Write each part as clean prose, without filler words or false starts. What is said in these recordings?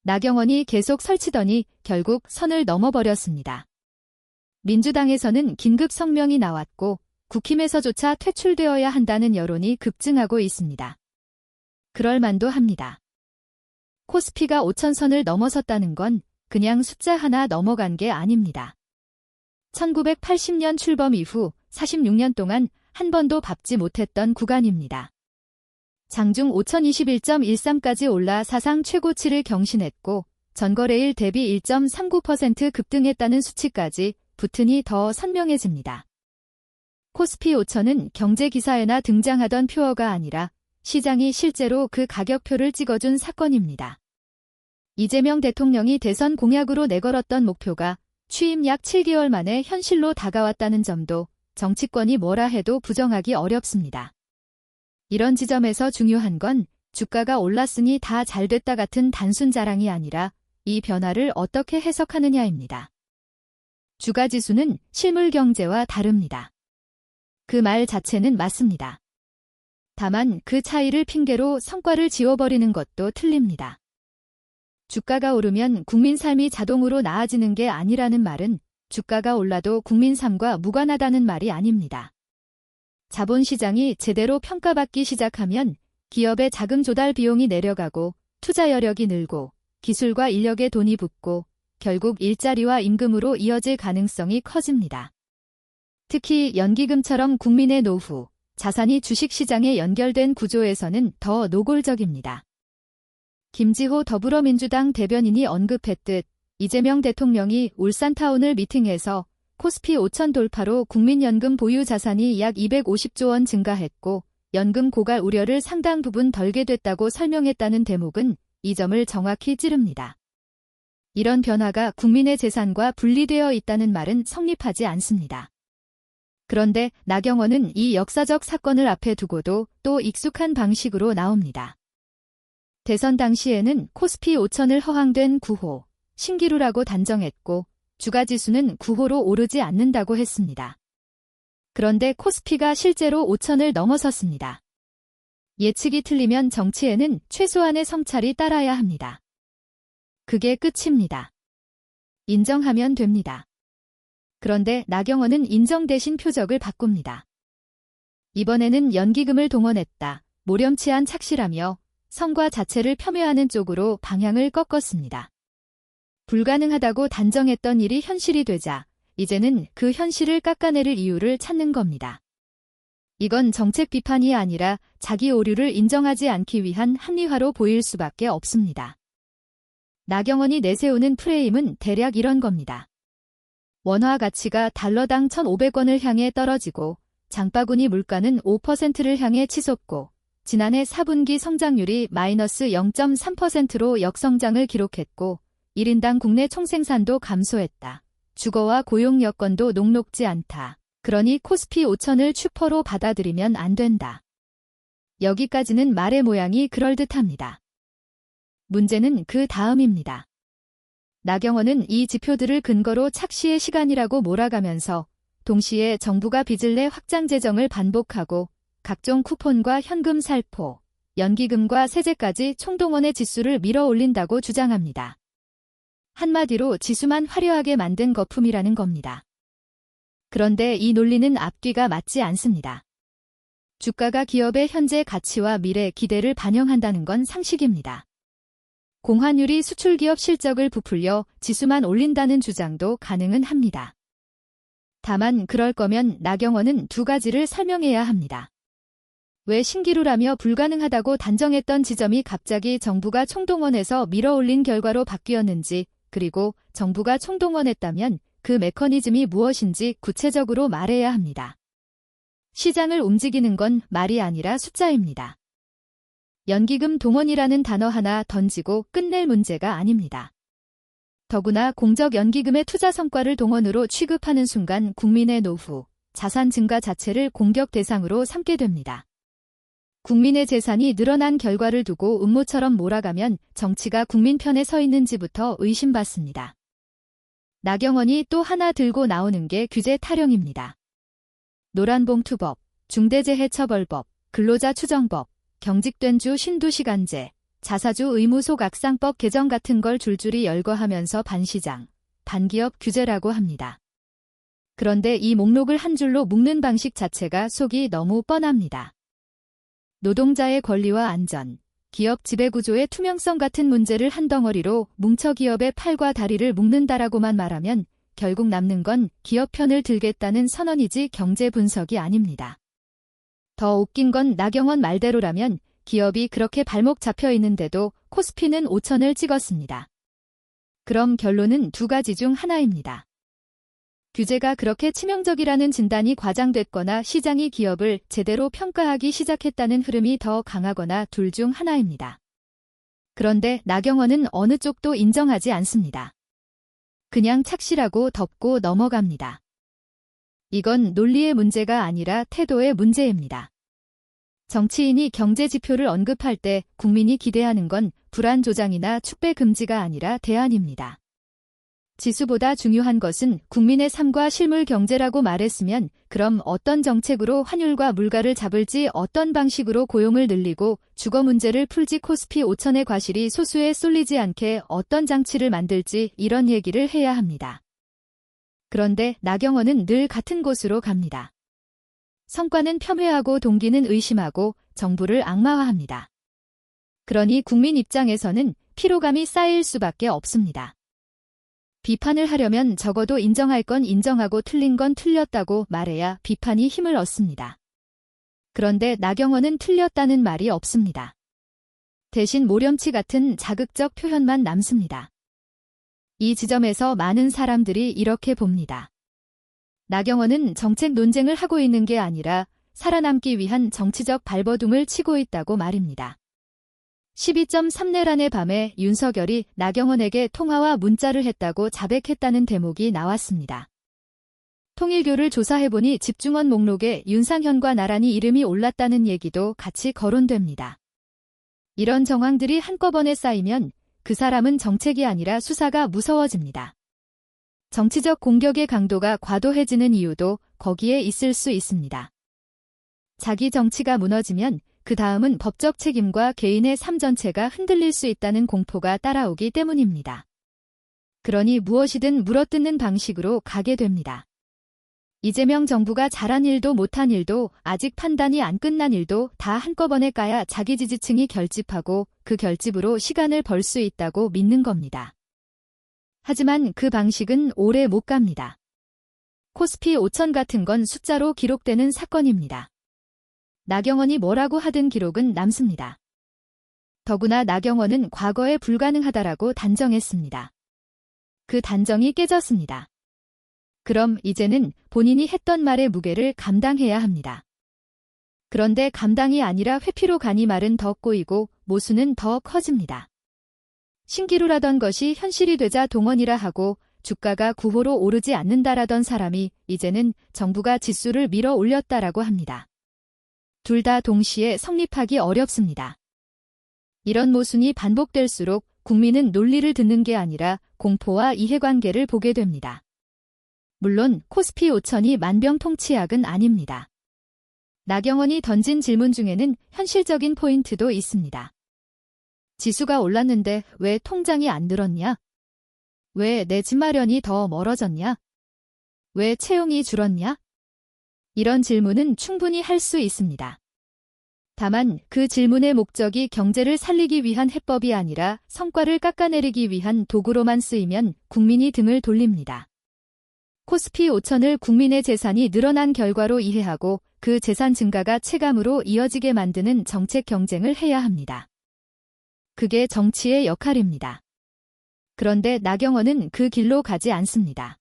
나경원이 계속 설치더니 결국 선을 넘어버렸습니다. 민주당에서는 긴급 성명이 나왔고 국힘에서조차 퇴출되어야 한다는 여론이 급증하고 있습니다. 그럴 만도 합니다. 코스피가 5,000선을 넘어섰다는 건 그냥 숫자 하나 넘어간 게 아닙니다. 1980년 출범 이후 46년 동안 한 번도 밟지 못했던 구간입니다. 장중 5,021.13까지 올라 사상 최고치를 경신했고 전거래일 대비 1.39% 급등했다는 수치까지 붙으니 더 선명해집니다. 코스피 5천은 경제기사에나 등장하던 표어가 아니라 시장이 실제로 그 가격표를 찍어준 사건입니다. 이재명 대통령이 대선 공약으로 내걸었던 목표가 취임 약 7개월 만에 현실로 다가왔다는 점도 정치권이 뭐라 해도 부정하기 어렵습니다. 이런 지점에서 중요한 건 주가가 올랐으니 다 잘됐다 같은 단순 자랑이 아니라 이 변화를 어떻게 해석하느냐입니다. 주가지수는 실물 경제와 다릅니다. 그 말 자체는 맞습니다. 다만 그 차이를 핑계로 성과를 지워버리는 것도 틀립니다. 주가가 오르면 국민 삶이 자동으로 나아지는 게 아니라는 말은 주가가 올라도 국민 삶과 무관하다는 말이 아닙니다. 자본시장이 제대로 평가받기 시작하면 기업의 자금 조달 비용이 내려가고 투자 여력이 늘고 기술과 인력에 돈이 붙고 결국 일자리와 임금으로 이어질 가능성이 커집니다. 특히 연기금처럼 국민의 노후, 자산이 주식시장에 연결된 구조에서는 더 노골적입니다. 김지호 더불어민주당 대변인이 언급했듯 이재명 대통령이 울산타운을 미팅해서 코스피 5천 돌파로 국민연금 보유 자산이 약 250조 원 증가했고 연금 고갈 우려를 상당 부분 덜게 됐다고 설명했다는 대목은 이 점을 정확히 찌릅니다. 이런 변화가 국민의 재산과 분리되어 있다는 말은 성립하지 않습니다. 그런데 나경원은 이 역사적 사건을 앞에 두고도 또 익숙한 방식으로 나옵니다. 대선 당시에는 코스피 5천을 허황된 9호, 신기루라고 단정했고 주가지수는 9호로 오르지 않는다고 했습니다. 그런데 코스피가 실제로 5천을 넘어섰습니다. 예측이 틀리면 정치에는 최소한의 성찰이 따라야 합니다. 그게 끝입니다. 인정하면 됩니다. 그런데 나경원은 인정 대신 표적을 바꿉니다. 이번에는 연기금을 동원했다, 모렴치한 착시라며 성과 자체를 폄훼하는 쪽으로 방향을 꺾었습니다. 불가능하다고 단정했던 일이 현실이 되자 이제는 그 현실을 깎아내릴 이유를 찾는 겁니다. 이건 정책 비판이 아니라 자기 오류를 인정하지 않기 위한 합리화로 보일 수밖에 없습니다. 나경원이 내세우는 프레임은 대략 이런 겁니다. 원화 가치가 달러당 1,500원을 향해 떨어지고 장바구니 물가는 5%를 향해 치솟고 지난해 4분기 성장률이 마이너스 0.3%로 역성장을 기록했고 1인당 국내 총생산도 감소했다. 주거와 고용 여건도 녹록지 않다. 그러니 코스피 5천을 추퍼로 받아들이면 안 된다. 여기까지는 말의 모양이 그럴듯합니다. 문제는 그 다음입니다. 나경원은 이 지표들을 근거로 착시의 시간이라고 몰아가면서 동시에 정부가 빚을 내 확장 재정을 반복하고 각종 쿠폰과 현금 살포, 연기금과 세제까지 총동원의 지수를 밀어올린다고 주장합니다. 한마디로 지수만 화려하게 만든 거품이라는 겁니다. 그런데 이 논리는 앞뒤가 맞지 않습니다. 주가가 기업의 현재 가치와 미래 기대를 반영한다는 건 상식입니다. 공환율이 수출기업 실적을 부풀려 지수만 올린다는 주장도 가능은 합니다. 다만 그럴 거면 나경원은 두 가지를 설명해야 합니다. 왜 신기루라며 불가능하다고 단정했던 지점이 갑자기 정부가 총동원해서 밀어올린 결과로 바뀌었는지, 그리고 정부가 총동원했다면 그 메커니즘이 무엇인지 구체적으로 말해야 합니다. 시장을 움직이는 건 말이 아니라 숫자입니다. 연기금 동원이라는 단어 하나 던지고 끝낼 문제가 아닙니다. 더구나 공적 연기금의 투자 성과를 동원으로 취급하는 순간 국민의 노후, 자산 증가 자체를 공격 대상으로 삼게 됩니다. 국민의 재산이 늘어난 결과를 두고 음모처럼 몰아가면 정치가 국민 편에 서 있는지부터 의심받습니다. 나경원이 또 하나 들고 나오는 게 규제 타령입니다. 노란봉투법, 중대재해처벌법, 근로자 추정법, 경직된 주 신두시간제, 자사주 의무속 악상법 개정 같은 걸 줄줄이 열거하면서 반시장, 반기업 규제라고 합니다. 그런데 이 목록을 한 줄로 묶는 방식 자체가 속이 너무 뻔합니다. 노동자의 권리와 안전, 기업 지배구조의 투명성 같은 문제를 한 덩어리로 뭉쳐 기업의 팔과 다리를 묶는다라고만 말하면 결국 남는 건 기업 편을 들겠다는 선언이지 경제 분석이 아닙니다. 더 웃긴 건 나경원 말대로라면 기업이 그렇게 발목 잡혀 있는데도 코스피는 5천을 찍었습니다. 그럼 결론은 두 가지 중 하나입니다. 규제가 그렇게 치명적이라는 진단이 과장됐거나 시장이 기업을 제대로 평가하기 시작했다는 흐름이 더 강하거나 둘 중 하나입니다. 그런데 나경원은 어느 쪽도 인정하지 않습니다. 그냥 착실하고 덮고 넘어갑니다. 이건 논리의 문제가 아니라 태도의 문제입니다. 정치인이 경제 지표를 언급할 때 국민이 기대하는 건 불안 조장이나 축배 금지가 아니라 대안입니다. 지수보다 중요한 것은 국민의 삶과 실물 경제라고 말했으면 그럼 어떤 정책으로 환율과 물가를 잡을지 어떤 방식으로 고용을 늘리고 주거 문제를 풀지 코스피 5천의 과실이 소수에 쏠리지 않게 어떤 장치를 만들지 이런 얘기를 해야 합니다. 그런데 나경원은 늘 같은 곳으로 갑니다. 성과는 폄훼하고 동기는 의심하고 정부를 악마화합니다. 그러니 국민 입장에서는 피로감이 쌓일 수밖에 없습니다. 비판을 하려면 적어도 인정할 건 인정하고 틀린 건 틀렸다고 말해야 비판이 힘을 얻습니다. 그런데 나경원은 틀렸다는 말이 없습니다. 대신 모렴치 같은 자극적 표현만 남습니다. 이 지점에서 많은 사람들이 이렇게 봅니다. 나경원은 정책 논쟁을 하고 있는 게 아니라 살아남기 위한 정치적 발버둥을 치고 있다고 말입니다. 12.3내란의 밤에 윤석열이 나경원에게 통화와 문자를 했다고 자백했다는 대목이 나왔습니다. 통일교를 조사해보니 집중원 목록에 윤상현과 나란히 이름이 올랐다는 얘기도 같이 거론됩니다. 이런 정황들이 한꺼번에 쌓이면 그 사람은 정책이 아니라 수사가 무서워집니다. 정치적 공격의 강도가 과도해지는 이유도 거기에 있을 수 있습니다. 자기 정치가 무너지면 그 다음은 법적 책임과 개인의 삶 전체가 흔들릴 수 있다는 공포가 따라오기 때문입니다. 그러니 무엇이든 물어뜯는 방식으로 가게 됩니다. 이재명 정부가 잘한 일도 못한 일도 아직 판단이 안 끝난 일도 다 한꺼번에 까야 자기 지지층이 결집하고 그 결집으로 시간을 벌 수 있다고 믿는 겁니다. 하지만 그 방식은 오래 못 갑니다. 코스피 5천 같은 건 숫자로 기록되는 사건입니다. 나경원이 뭐라고 하든 기록은 남습니다. 더구나 나경원은 과거에 불가능하다라고 단정했습니다. 그 단정이 깨졌습니다. 그럼 이제는 본인이 했던 말의 무게를 감당해야 합니다. 그런데 감당이 아니라 회피로 가니 말은 더 꼬이고 모순은 더 커집니다. 신기루라던 것이 현실이 되자 동원이라 하고 주가가 9호로 오르지 않는다라던 사람이 이제는 정부가 지수를 밀어 올렸다라고 합니다. 둘 다 동시에 성립하기 어렵습니다. 이런 모순이 반복될수록 국민은 논리를 듣는 게 아니라 공포와 이해관계를 보게 됩니다. 물론 코스피 5천이 만병통치약은 아닙니다. 나경원이 던진 질문 중에는 현실적인 포인트도 있습니다. 지수가 올랐는데 왜 통장이 안 늘었냐? 왜 내 집 마련이 더 멀어졌냐? 왜 채용이 줄었냐? 이런 질문은 충분히 할 수 있습니다. 다만 그 질문의 목적이 경제를 살리기 위한 해법이 아니라 성과를 깎아내리기 위한 도구로만 쓰이면 국민이 등을 돌립니다. 코스피 5천을 국민의 재산이 늘어난 결과로 이해하고 그 재산 증가가 체감으로 이어지게 만드는 정책 경쟁을 해야 합니다. 그게 정치의 역할입니다. 그런데 나경원은 그 길로 가지 않습니다.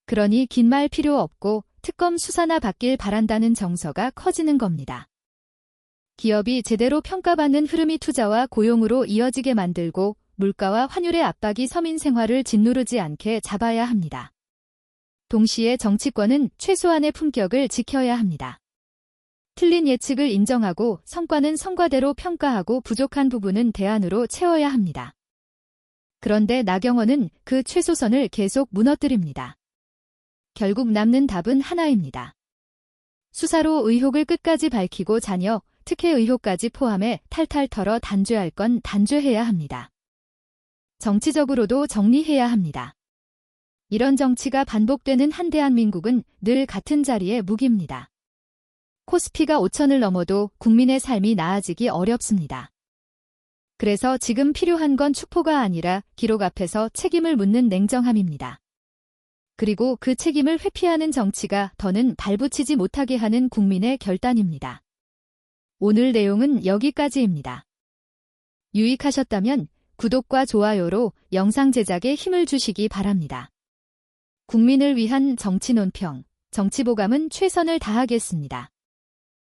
그러니 긴 말 필요 없고 특검 수사나 받길 바란다는 정서가 커지는 겁니다. 기업이 제대로 평가받는 흐름이 투자와 고용으로 이어지게 만들고 물가와 환율의 압박이 서민 생활을 짓누르지 않게 잡아야 합니다. 동시에 정치권은 최소한의 품격을 지켜야 합니다. 틀린 예측을 인정하고 성과는 성과대로 평가하고 부족한 부분은 대안으로 채워야 합니다. 그런데 나경원은 그 최소선을 계속 무너뜨립니다. 결국 남는 답은 하나입니다. 수사로 의혹을 끝까지 밝히고 자녀, 특혜 의혹까지 포함해 탈탈 털어 단죄할 건 단죄해야 합니다. 정치적으로도 정리해야 합니다. 이런 정치가 반복되는 한 대한민국은 늘 같은 자리에 묵입니다. 코스피가 5천을 넘어도 국민의 삶이 나아지기 어렵습니다. 그래서 지금 필요한 건 축포가 아니라 기록 앞에서 책임을 묻는 냉정함입니다. 그리고 그 책임을 회피하는 정치가 더는 발붙이지 못하게 하는 국민의 결단입니다. 오늘 내용은 여기까지입니다. 유익하셨다면 구독과 좋아요로 영상 제작에 힘을 주시기 바랍니다. 국민을 위한 정치 논평, 정치보감은 최선을 다하겠습니다.